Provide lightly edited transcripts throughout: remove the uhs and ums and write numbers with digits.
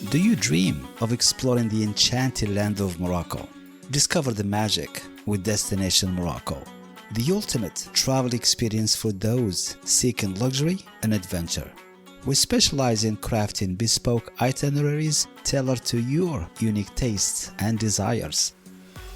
Do you dream of exploring the enchanted land of Morocco? Discover the magic with Destination Morocco, the ultimate travel experience for those seeking luxury and adventure. We specialize in crafting bespoke itineraries tailored to your unique tastes and desires.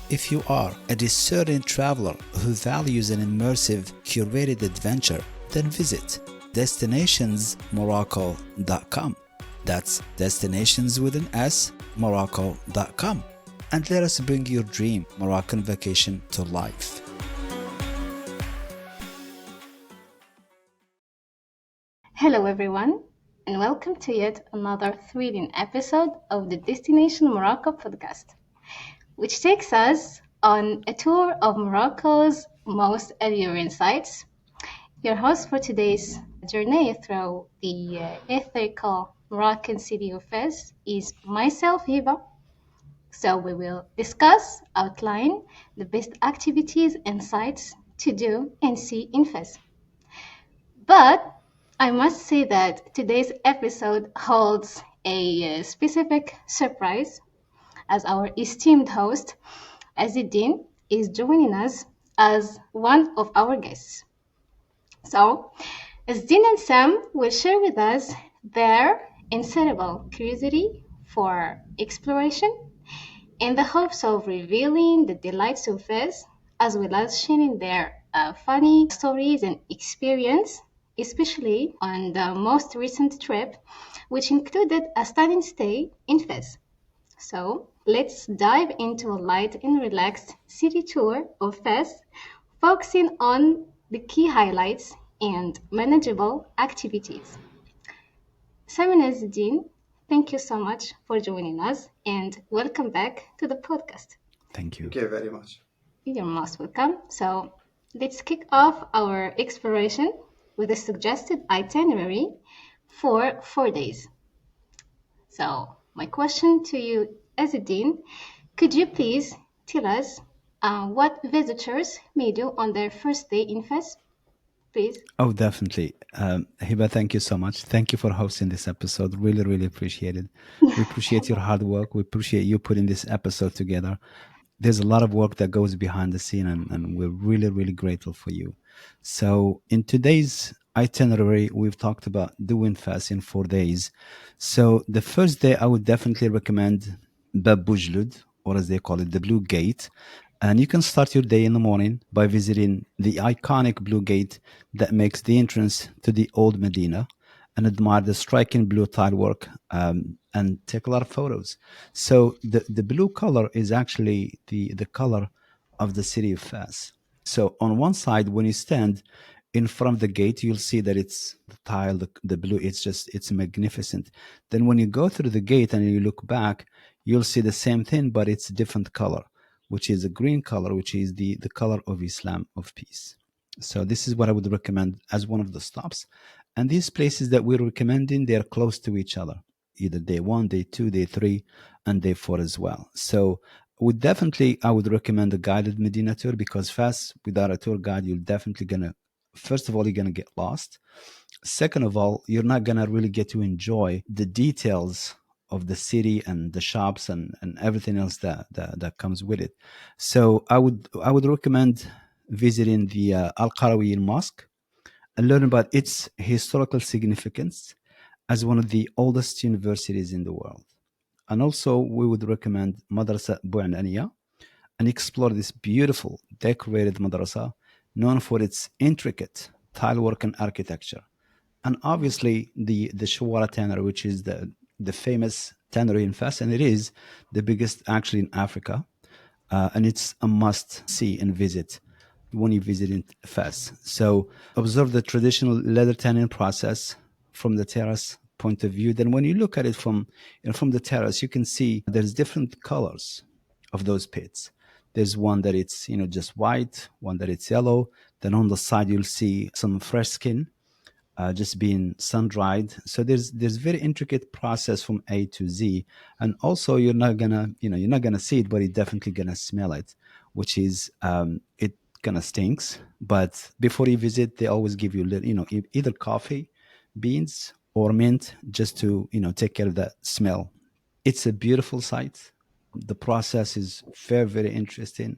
If you are a discerning traveler who values an immersive, curated adventure, then visit destinationsmorocco.com. That's destinations with an S, Morocco.com. And let us bring your dream Moroccan vacation to life. Hello, everyone, and welcome to yet another thrilling episode of the Destination Morocco podcast, which takes us on a tour of Morocco's most alluring sites. Your host for today's journey through the ethereal Moroccan city of Fez is myself, Hiba. So we will discuss, outline the best activities and sites to do and see in Fez. But I must say that today's episode holds a specific surprise as our esteemed host, Aziddin, is joining us as one of our guests. So, Aziddin and Sam will share with us their insatiable curiosity for exploration in the hopes of revealing the delights of Fez, as well as sharing their funny stories and experience, especially on the most recent trip, which included a stunning stay in Fez. So let's dive into a light and relaxed city tour of Fez, focusing on the key highlights and manageable activities. Simon Azedine, thank you so much for joining us and welcome back to the podcast. Thank you. Thank you very much. You're most welcome. So let's kick off our exploration with a suggested itinerary for 4 days. So my question to you, Azedine, could you please tell us what visitors may do on their first day in Fez? Please. Oh, definitely. Hiba, thank you so much. Thank you for hosting this episode. Really, really appreciate it. We appreciate your hard work. We appreciate you putting this episode together. There's a lot of work that goes behind the scene, and we're really, really grateful for you. So, in today's itinerary, we've talked about doing fast in 4 days. So, the first day, I would definitely recommend Bab Boujloud, or as they call it, the Blue Gate. And you can start your day in the morning by visiting the iconic Blue Gate that makes the entrance to the old Medina and admire the striking blue tile work and take a lot of photos. So the blue color is actually the color of the city of Fez. So on one side, when you stand in front of the gate, you'll see that it's the tile, the blue. It's magnificent. Then when you go through the gate and you look back, you'll see the same thing, but it's a different color, which is a green color, which is the color of Islam, of peace. So this is what I would recommend as one of the stops. And these places that we're recommending, they're close to each other, either day 1, day 2, day 3, and day 4 as well. So I would recommend a guided Medina tour, because fast without a tour guide, you're definitely gonna, first of all, you're gonna get lost. Second of all, you're not gonna really get to enjoy the details of the city and the shops and everything else that comes with it. So I would recommend visiting the Al Qarawiyyin Mosque and learn about its historical significance as one of the oldest universities in the world. And also, we would recommend Madrasa Bu'ananiya and explore this beautiful decorated madrasa known for its intricate tilework and architecture. And obviously, the Shawara Tannery, which is the famous tannery in Fes, and it is the biggest actually in Africa. And it's a must see and visit when you visit in Fes. So observe the traditional leather tanning process from the terrace point of view. Then when you look at it from the terrace, you can see there's different colors of those pits. There's one that it's just white, one that it's yellow. Then on the side you'll see some fresh skin just being sun dried. So there's very intricate process from A to Z, and also you're not gonna see it, but you're definitely gonna smell it, which is it kind of stinks. But before you visit, they always give you either coffee beans or mint, just to take care of that smell. It's a beautiful site. The process is very, very interesting.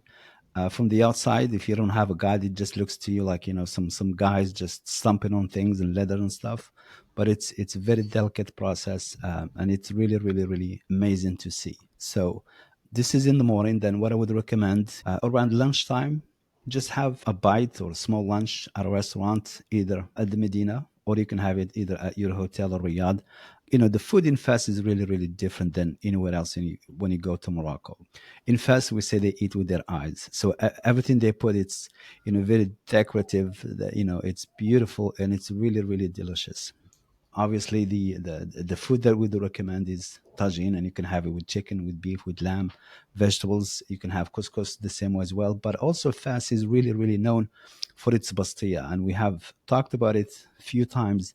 From the outside, if you don't have a guide, it just looks to you like, some guys just stomping on things and leather and stuff. But it's a very delicate process, and it's really, really, really amazing to see. So this is in the morning. Then what I would recommend, around lunchtime, just have a bite or a small lunch at a restaurant, either at the Medina, or you can have it either at your hotel or Riyadh. The food in Fes is really, really different than anywhere else when you go to Morocco. In Fes, we say they eat with their eyes. So everything they put, it's, very decorative. It's beautiful and it's really, really delicious. Obviously, the food that we do recommend is tagine, and you can have it with chicken, with beef, with lamb, vegetables. You can have couscous the same way as well. But also, Fas is really, really known for its pastilla, and we have talked about it a few times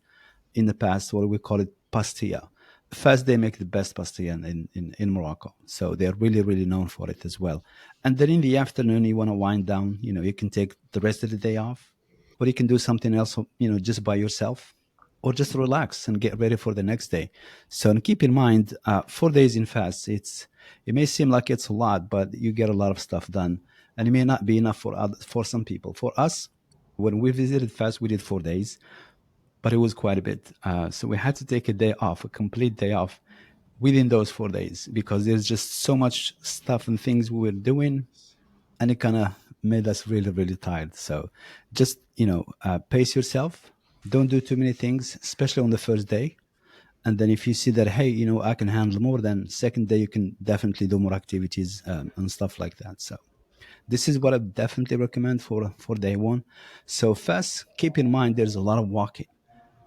in the past, what we call it pastilla. First, they make the best pastilla in Morocco. So they're really, really known for it as well. And then in the afternoon, you want to wind down, you can take the rest of the day off, or you can do something else, just by yourself, or just relax and get ready for the next day. So and keep in mind, 4 days in fast, it may seem like it's a lot, but you get a lot of stuff done. And it may not be enough for some people. For us, when we visited fast, we did 4 days, but it was quite a bit. So we had to take a day off, a complete day off within those 4 days, because there's just so much stuff and things we were doing, and it kind of made us really, really tired. So just, pace yourself. Don't do too many things, especially on the first day. And then if you see that, hey, I can handle more, then second day you can definitely do more activities, and stuff like that. So this is what I definitely recommend for day one. So first, keep in mind there's a lot of walking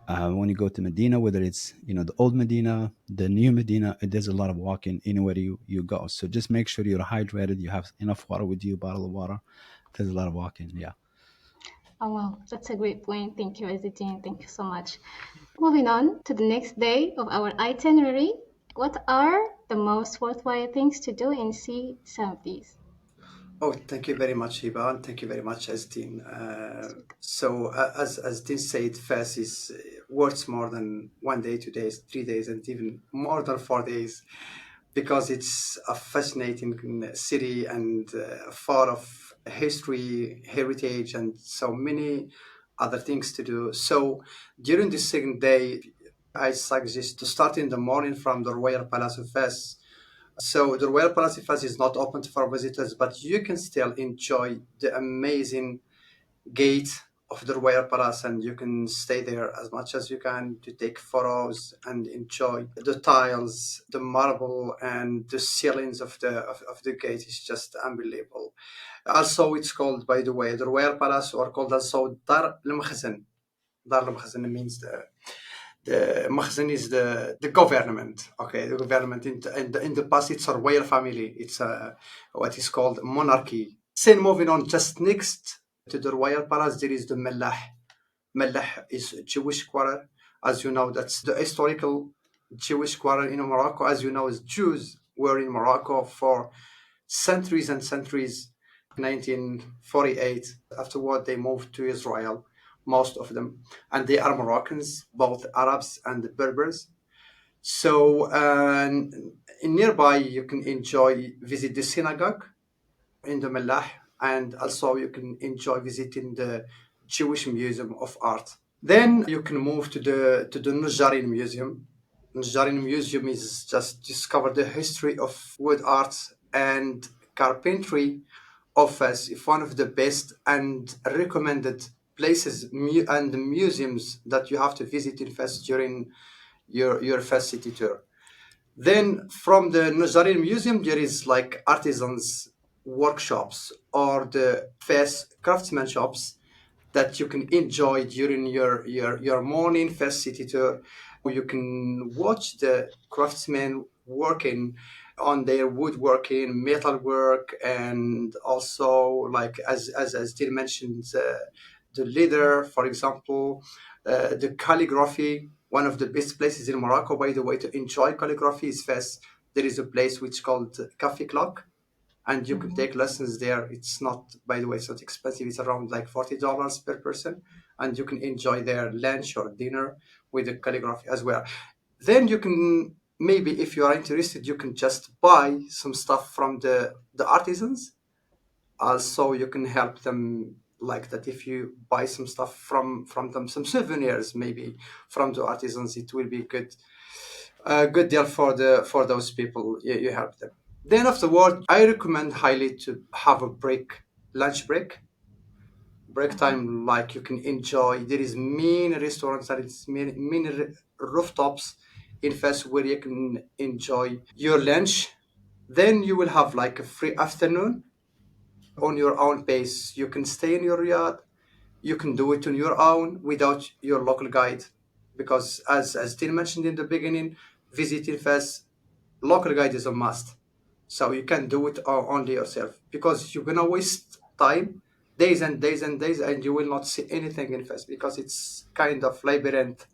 when you go to Medina, whether it's the old Medina, the new Medina, there's a lot of walking anywhere you go. So just make sure you're hydrated, you have enough water with you, bottle of water. There's a lot of walking. Yeah. Oh, wow, that's a great point. Thank you, Azidine. Thank you so much. Moving on to the next day of our itinerary, what are the most worthwhile things to do and see some of these? Oh, thank you very much, Hiba, and thank you very much, Asdin. As Dean said, Fes is worth more than 1 day, 2 days, 3 days, and even more than 4 days, because it's a fascinating city and full of history, heritage, and so many other things to do. So during the second day, I suggest to start in the morning from the Royal Palace of Fes. So the Royal Palace of Fes is not open for visitors, but you can still enjoy the amazing gate of the Royal Palace, and you can stay there as much as you can to take photos and enjoy the tiles, the marble, and the ceilings of the gate is just unbelievable. Also, it's called, by the way, the Royal Palace, or called also Dar al Makhzen. Dar al Makhzen means the Makhzen is the government. Okay, the government in the past it's a royal family. It's what is called monarchy. Then moving on, just next to the royal palace, there is the Mellah. Mellah is a Jewish quarter. As you know, that's the historical Jewish quarter in Morocco. As you know, as Jews were in Morocco for centuries and centuries. 1948. Afterward, they moved to Israel, most of them, and they are Moroccans, both Arabs and Berbers. So, in nearby, you can enjoy visit the synagogue in the Mellah, and also you can enjoy visiting the Jewish Museum of Art. Then you can move to the Nujarin Museum. Nujarin Museum is just discover the history of wood arts and carpentry offers one of the best and recommended places and museums that you have to visit in Fes during your Fes city tour. Then from the Nazarin Museum, there is like artisans workshops or the Fes craftsman shops that you can enjoy during your morning Fes city tour. You can watch the craftsmen working on their woodworking, metalwork, and also like as Till mentioned, the leather, for example, the calligraphy. One of the best places in Morocco, by the way, to enjoy calligraphy is Fes. There is a place which called Cafe Clock, and you can Mhm. take lessons there. It's not, by the way, it's not expensive. It's around like $40 per person, and you can enjoy their lunch or dinner with the calligraphy as well. Then you can maybe if you are interested, you can just buy some stuff from the artisans. Also, you can help them like that. If you buy some stuff from them, some souvenirs maybe from the artisans, it will be good, a good deal for the for those people. You help them. Then afterward, I recommend highly to have a break, lunch break time, like you can enjoy. There is many restaurants and it's many rooftops in Fes where you can enjoy your lunch. Then you will have like a free afternoon on your own pace. You can stay in your yacht. You can do it on your own without your local guide, because as Tin mentioned in the beginning, visiting Fes, local guide is a must. So you can do it only yourself, because you're gonna waste time, days and days and days, and you will not see anything in Fes because it's kind of labyrinth.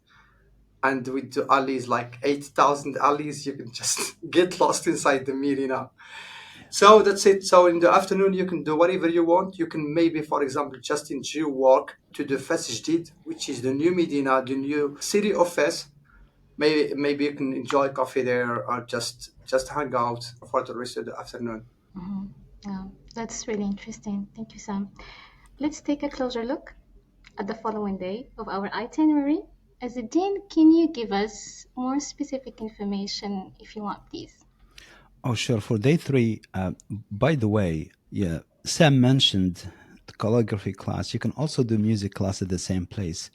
And with the alleys, like 8,000 alleys, you can just get lost inside the medina. So that's it. So in the afternoon, you can do whatever you want. You can maybe, for example, just enjoy walk to the Fes Jdid, which is the new Medina, the new city of Fes. Maybe you can enjoy coffee there or just hang out for the rest of the afternoon. Mhm. Yeah, that's really interesting. Thank you, Sam. Let's take a closer look at the following day of our itinerary. As a dean, can you give us more specific information if you want, please? Oh, sure. For day three, by the way, yeah, Sam mentioned the calligraphy class. You can also do music class at the same place,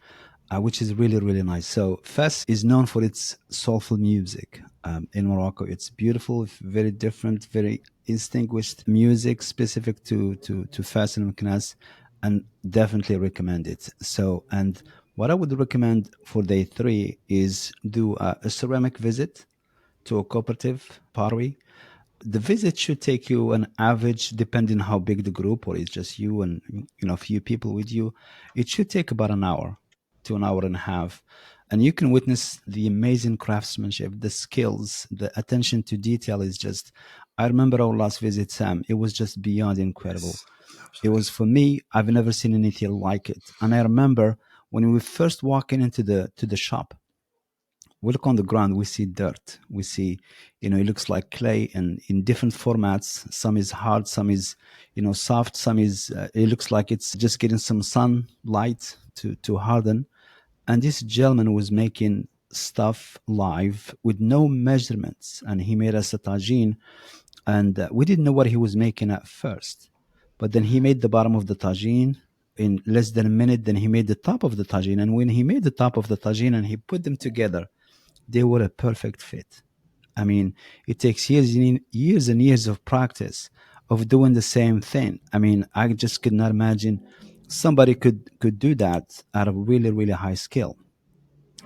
which is really, really nice. So Fes is known for its soulful music in Morocco. It's beautiful, very different, very distinguished music specific to Fes and Meknes, and definitely recommend it. So, and what I would recommend for day three is do a ceramic visit to a cooperative pottery. The visit should take you an average, depending how big the group, or it's just you and a few people with you. It should take about an hour to an hour and a half, and you can witness the amazing craftsmanship, the skills, the attention to detail is just. I remember our last visit, Sam. It was just beyond incredible. Yes, It was absolutely. for me. I've never seen anything like it, and I remember when we first walking into the shop, we look on the ground, we see dirt, we see, it looks like clay and in different formats. Some is hard, some is soft, some is it looks like it's just getting some sunlight to harden. And this gentleman was making stuff live with no measurements, and he made us a tagine. And we didn't know what he was making at first, but then he made the bottom of the tagine in less than a minute. Then he made the top of the tagine, and when he made the top of the tagine and he put them together, they were a perfect fit. I mean, it takes years and years of practice of doing the same thing. I mean, I just could not imagine somebody could do that at a really really high skill.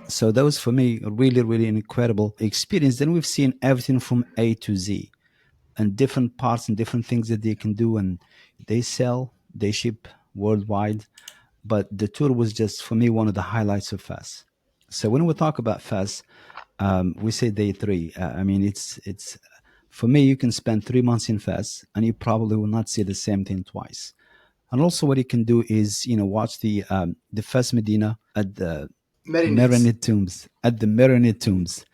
So that was for me a really really incredible experience. Then we've seen everything from A to Z and different parts and different things that they can do, and they sell, they ship worldwide. But the tour was just for me one of the highlights of Fes. So when we talk about Fes, we say day three. I mean, it's for me. You can spend 3 months in Fes, and you probably will not see the same thing twice. And also, what you can do is watch the Fes Medina at the Marinates. Maronite tombs. At the Maronite tombs,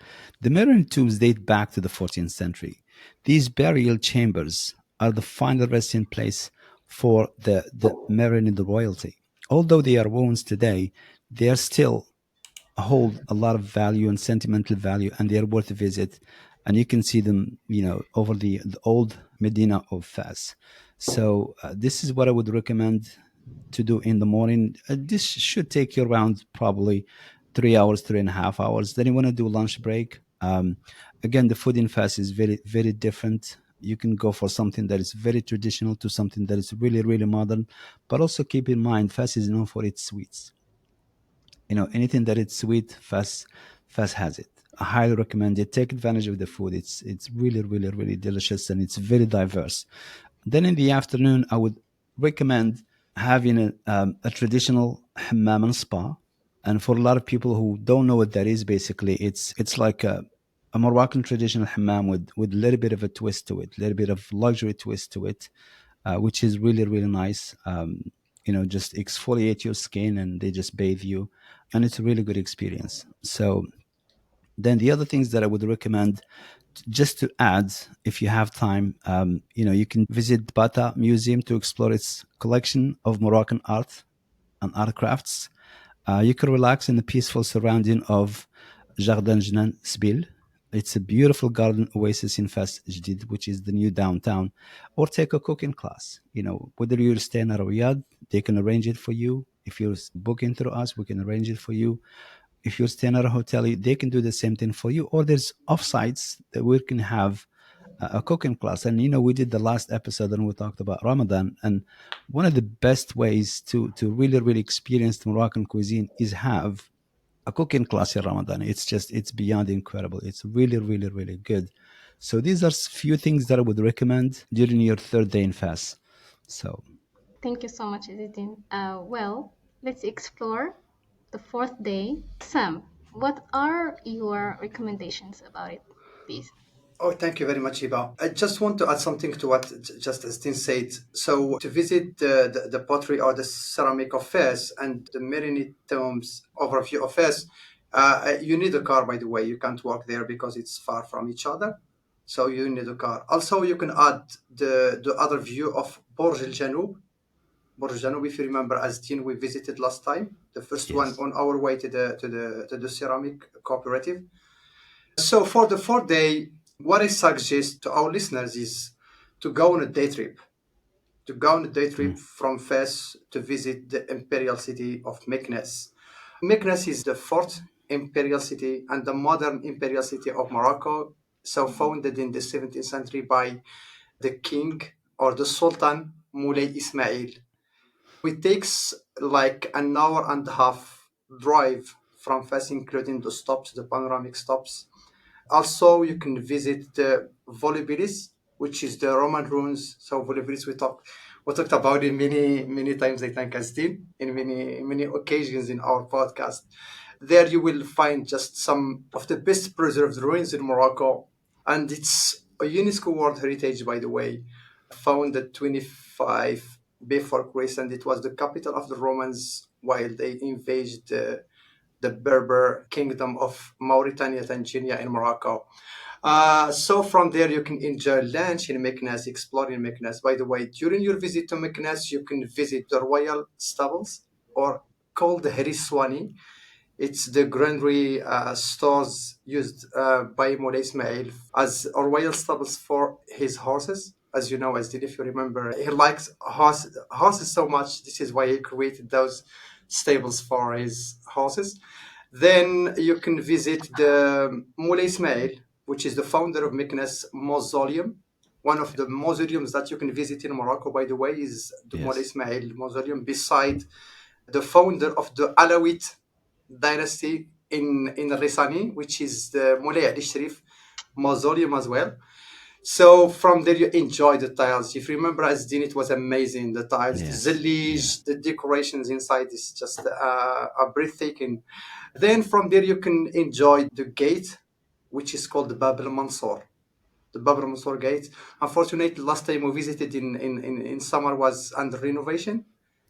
the Maronite tombs date back to the 14th century. These burial chambers are the final resting place for the Maronite royalty. Although they are ruins today, they are still hold a lot of value and sentimental value, and they are worth a visit. And you can see them over the old Medina of Fez. So this is what I would recommend to do in the morning. This should take you around probably 3 hours, 3.5 hours. Then you want to do lunch break. Again, the food in Fez is very very different. You can go for something that is very traditional to something that is really really modern, but also keep in mind Fez is known for its sweets. Anything that is sweet, Fast has it. I highly recommend it. Take advantage of the food. It's really really really delicious, and it's very diverse. Then in the afternoon, I would recommend having a traditional hammam and spa. And for a lot of people who don't know what that is, basically it's like a Moroccan traditional hammam with a little bit of a twist to it, a little bit of luxury twist to it, which is really really nice. Just exfoliate your skin and they just bathe you, and it's a really good experience. So Then the other things that I would recommend, just to add, if you have time, you can visit Bata Museum to explore its collection of Moroccan art and art crafts. You can relax in the peaceful surrounding of Jardin Jnan Sbil. It's a beautiful garden oasis in Fas Jdid, which is the new downtown. Or take a cooking class. Whether you're staying at a Riyadh, they can arrange it for you. If you're booking through us, we can arrange it for you. If you're staying at a hotel, they can do the same thing for you. Or there's offsites that we can have a cooking class. And we did the last episode and we talked about Ramadan. And one of the best ways to really really experience the Moroccan cuisine is have a cooking class in Ramadan. It's beyond incredible. It's really really really good. So these are few things that I would recommend during your third day in fast. So Thank you so much, Izidin. Well, let's explore the fourth day. Sam, what are your recommendations about it, please? Oh, thank you very much, Iba. I just want to add something to what just as Tin said. So, to visit the pottery or the ceramic of Fez and the Marinite tombs overview of Fez, you need a car, by the way. You can't walk there because it's far from each other. So, you need a car. Also, you can add the other view of Borj el Janoub. Borj el Janoub, if you remember, as Tin, we visited last time, the first one yes, on our way to the ceramic cooperative. So for the fourth day, what I suggest to our listeners is to go on a day trip, to go on a day trip mm, from Fez to visit the imperial city of Meknes. Meknes is the fourth imperial city and the modern imperial city of Morocco, so founded in the 17th century by the king or the Sultan Moulay Ismail. It takes like an hour and a half drive from Fez, including the stops, the panoramic stops. Also, you can visit the Volubilis, which is the Roman ruins. So Volubilis, we talked about it many times. I think as did in many occasions in our podcast. There you will find just some of the best preserved ruins in Morocco, and it's a UNESCO World Heritage, by the way, founded 25 before Christ, and it was the capital of the Romans while they invaded the Berber kingdom of Mauritania, Tangier, in Morocco. So from there, you can enjoy lunch in Meknes, explore in Meknes. By the way, during your visit to Meknes, you can visit the royal stables, or called the Hariswani. It's the granary stores used by Moulay Ismail as royal stables for his horses. As you know, as did if you remember, he likes horses so much. This is why he created those stables for his horses. Then you can visit the Moulay Ismail, which is the founder of Meknes Mausoleum. One of the mausoleums that you can visit in Morocco, by the way, is the Moulay yes, Ismail Mausoleum, beside the founder of the Alawite dynasty in Risani, which is the Moulay Ali Sharif Mausoleum as well. So from there, you enjoy the tiles. If you remember, as Dean, it was amazing. The tiles, the yes, yeah, zillige, the decorations inside is just a breathtaking. Then from there, you can enjoy the gate, which is called the Bab al Mansur. The Bab al Mansur gate. Unfortunately, last time we visited in summer was under renovation,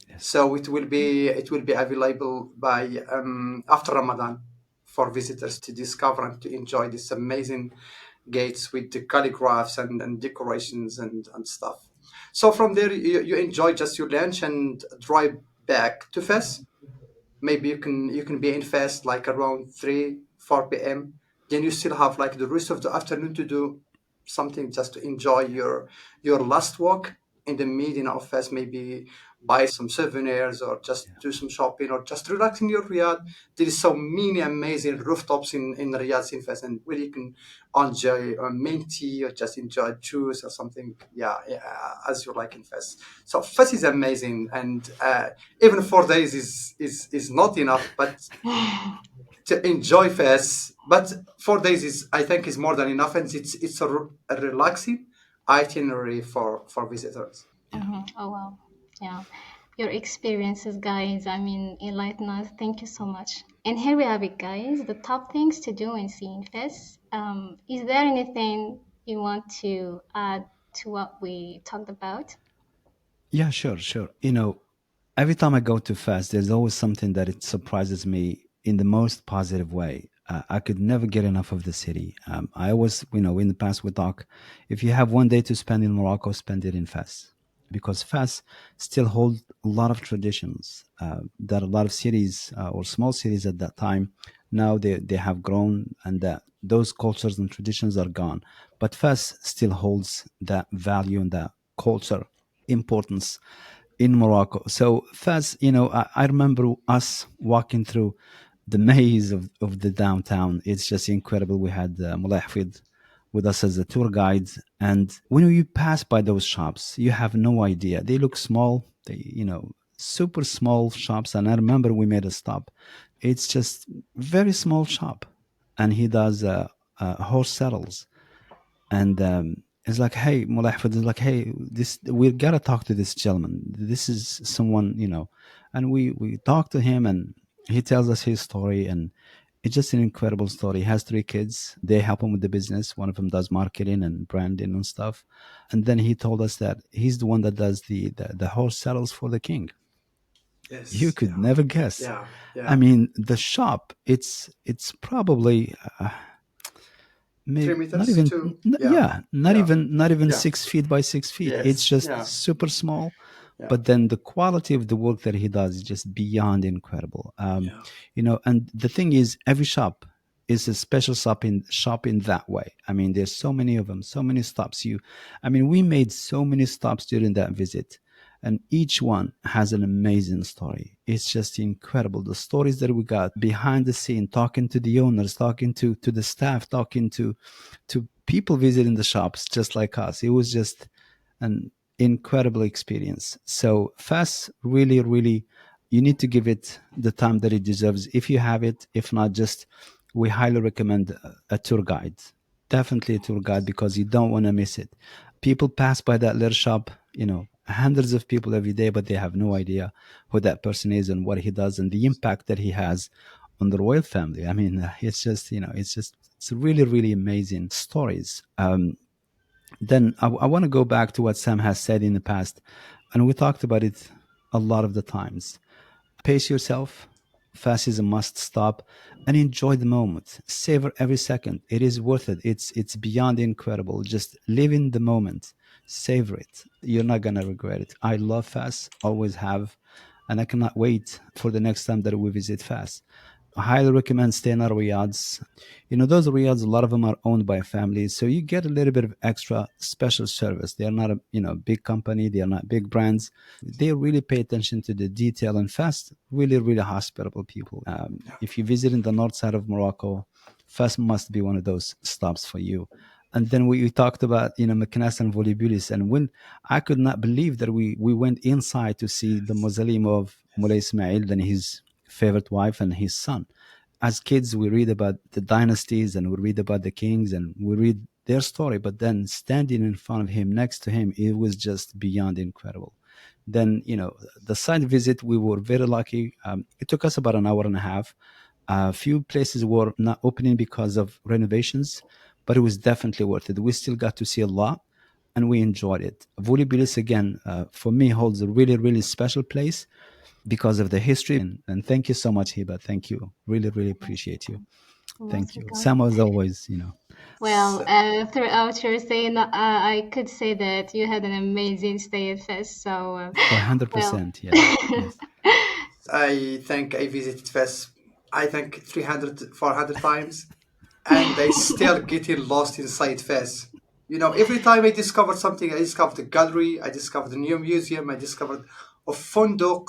yes, so it will be available by after Ramadan for visitors to discover and to enjoy this amazing gates with the calligraphs and decorations and stuff. So from there, you enjoy just your lunch and drive back to Fes. Maybe you can be in Fes like around 3 4 p.m. Then you still have like the rest of the afternoon to do something, just to enjoy your last walk in the medina of Fes. Maybe buy some souvenirs or just yeah, do some shopping or just relax in your Riyadh. There is so many amazing rooftops in Riyadh, in Fes, and where you can enjoy a mint tea or just enjoy juice or something. Yeah, yeah, as you like in Fes. So Fes is amazing, and even 4 days is not enough, but to enjoy Fes. But 4 days is, I think, is more than enough, and it's a relaxing itinerary for visitors. yeah. Oh, wow. Yeah. Your experiences, guys, I mean, enlighten us. Thank you so much. And here we have it, guys. The top things to do in Seeing Fest. Is there anything you want to add to what we talked about? Yeah, sure, sure. Every time I go to fast, there's always something that it surprises me in the most positive way. I could never get enough of the city. I always, in the past we talk, if you have one day to spend in Morocco, spend it in Fes, because Fes still hold a lot of traditions that a lot of cities or small cities at that time now they have grown, and that those cultures and traditions are gone. But Fes still holds that value and that culture importance in Morocco. So Fez, I remember us walking through the maze of the downtown. It's just incredible. We had Mullah with us as a tour guide. And when you pass by those shops, you have no idea. They look small, super small shops. And I remember we made a stop. It's just very small shop. And he does horse saddles, and it's like, hey, Mullah is like, hey, this we gotta talk to this gentleman. This is someone, and we talk to him, and he tells us his story, and it's just an incredible story. He has three kids. They help him with the business. One of them does marketing and branding and stuff, and then he told us that he's the one that does the horse saddles for the king. You Yes. could Yeah. never guess. Yeah. I Yeah. mean, the shop, it's probably Three maybe not meters even too. Yeah. yeah, not Yeah. even not even Yeah. 6 feet by 6 feet. It's Yes. just Yeah. super small, Yeah. but then the quality of the work that he does is just beyond incredible. Yeah. And the thing is, every shop is a special shop in that way. I mean, there's so many of them, so many stops. I mean, we made so many stops during that visit, and each one has an amazing story. It's just incredible, the stories that we got behind the scene, talking to the owners, talking to the staff, talking to people visiting the shops just like us. It was just an incredible experience. So Fast, really, really, you need to give it the time that it deserves if you have it. If not, just we highly recommend a tour guide. Definitely a tour guide, because you don't want to miss it. People pass by that little shop, hundreds of people every day, but they have no idea who that person is and what he does and the impact that he has on the royal family. I mean, it's just, it's really, really amazing stories. Then I want to go back to what Sam has said in the past, and we talked about it a lot of the times. Pace yourself. Fast is a must stop, and enjoy the moment. Savor every second. It is worth it. It's beyond incredible. Just live in the moment. Savor it. You're not gonna regret it. I love Fast, always have, and I cannot wait for the next time that we visit Fast. I highly recommend staying at Riyadh's. Those Riyadhs, a lot of them are owned by families, so you get a little bit of extra special service. They are not a big company. They are not big brands. They really pay attention to the detail and Fast. Really, really hospitable people. Yeah. If you visit in the north side of Morocco, Fast must be one of those stops for you. And then we talked about Meknes and Volubilis, and when I could not believe that we went inside to see the mausoleum of Mulay Ismail and his favorite wife and his son. As kids, we read about the dynasties and we read about the kings and we read their story, but then standing in front of him, next to him, it was just beyond incredible. Then, the site visit, we were very lucky. It took us about an hour and a half. A few places were not opening because of renovations, but it was definitely worth it. We still got to see a lot and we enjoyed it. Volubilis, again, for me, holds a really, really special place because of the history. And thank you so much, Hiba. Thank you. Really, really appreciate you. Most Thank you. welcome. Sam, as always, Well, So, throughout your stay, I could say that you had an amazing stay at Fest. So, for well, 100%. Yes. Yes. I think I visited Fes, I think 300, 400 times, and I still getting lost inside Fes. Every time I discovered something, I discovered a gallery, I discovered a new museum, I discovered a fonduk,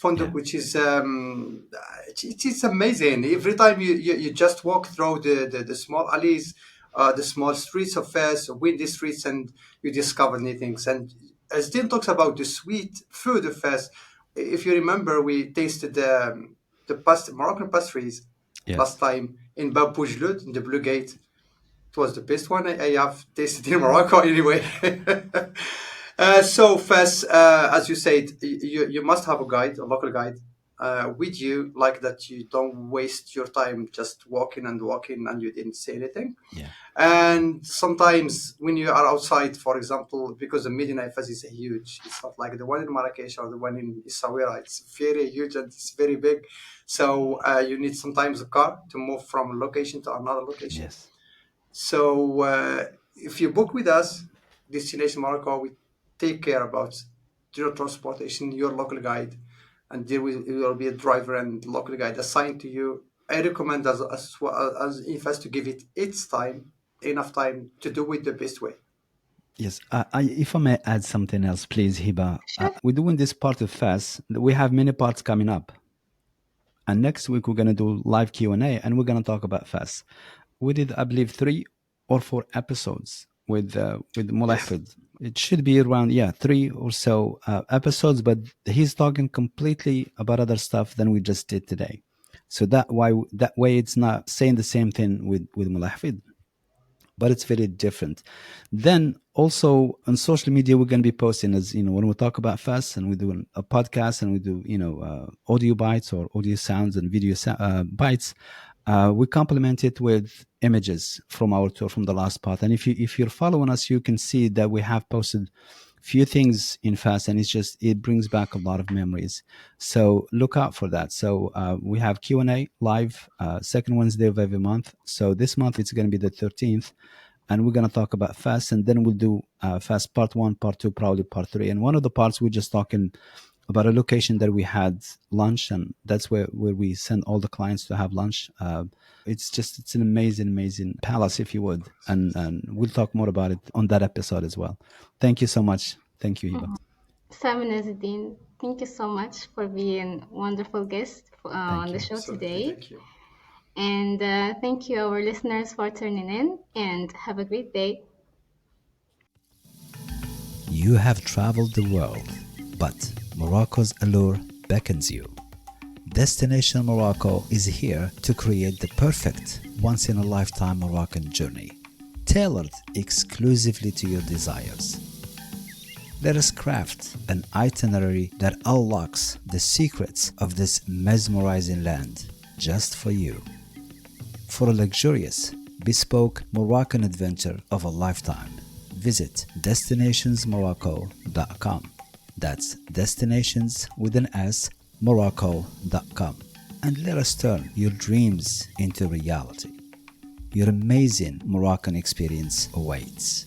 Yeah. which is it is amazing. Every time you just walk through the small alleys, the small streets of Fes, windy streets, and you discover new things. And as Dean talks about the sweet food of Fes, if you remember, we tasted Moroccan pastries last Yes. time in Bab Boujloud in the Blue Gate. It was the best one I have tasted in Morocco anyway. So Fes, as you said, you must have a guide, a local guide. with you, like that you don't waste your time just walking and walking and you didn't say anything. Yeah. And sometimes when you are outside, for example, because the Medina Fez is huge, it's not like the one in Marrakesh or the one in Essaouira. It's very huge and it's very big. So you need sometimes a car to move from a location to another location. Yes. So if you book with us, Destination Morocco, we take care about your transportation, your local guide, and there will be a driver and local guide assigned to you. I recommend as IFAS to give it enough time to do it the best way. Yes. If I may add something else, please, Hiba. Sure. We're doing this part of FAS. We have many parts coming up. And next week, we're going to do live Q&A, and we're going to talk about FAS. We did, I believe, 3 or 4 episodes with Yes. Mulahfid. It should be around, 3 or so episodes, but he's talking completely about other stuff than we just did today. So that way it's not saying the same thing with Mulahfid, but it's very different. Then also on social media, we're going to be posting, as you know, when we talk about fast and we do a podcast and we do, audio bites or audio sounds and video bites. We complement it with images from our tour from the last part. And if you're following us, you can see that we have posted few things in fast, and it brings back a lot of memories. So look out for that. So we have Q&A live second Wednesday of every month. So this month it's going to be the 13th, and we're going to talk about fast, and then we'll do fast part 1, part 2, probably part 3. And one of the parts we're just talking about a location that we had lunch, and that's where we send all the clients to have lunch. It's an amazing palace, if you would, and we'll talk more about it on that episode as well. Thank you so much. Thank you, Hiba. Simon Azadine, thank you so much for being a wonderful guest on Thank the you. show Absolutely. today. Thank you. And thank you, our listeners, for tuning in, and have a great day. You have traveled the world, but Morocco's allure beckons you. Destination Morocco is here to create the perfect once-in-a-lifetime Moroccan journey, tailored exclusively to your desires. Let us craft an itinerary that unlocks the secrets of this mesmerizing land just for you. For a luxurious, bespoke Moroccan adventure of a lifetime, visit destinationsmorocco.com. That's destinations with an S, morocco.com. And let us turn your dreams into reality. Your amazing Moroccan experience awaits.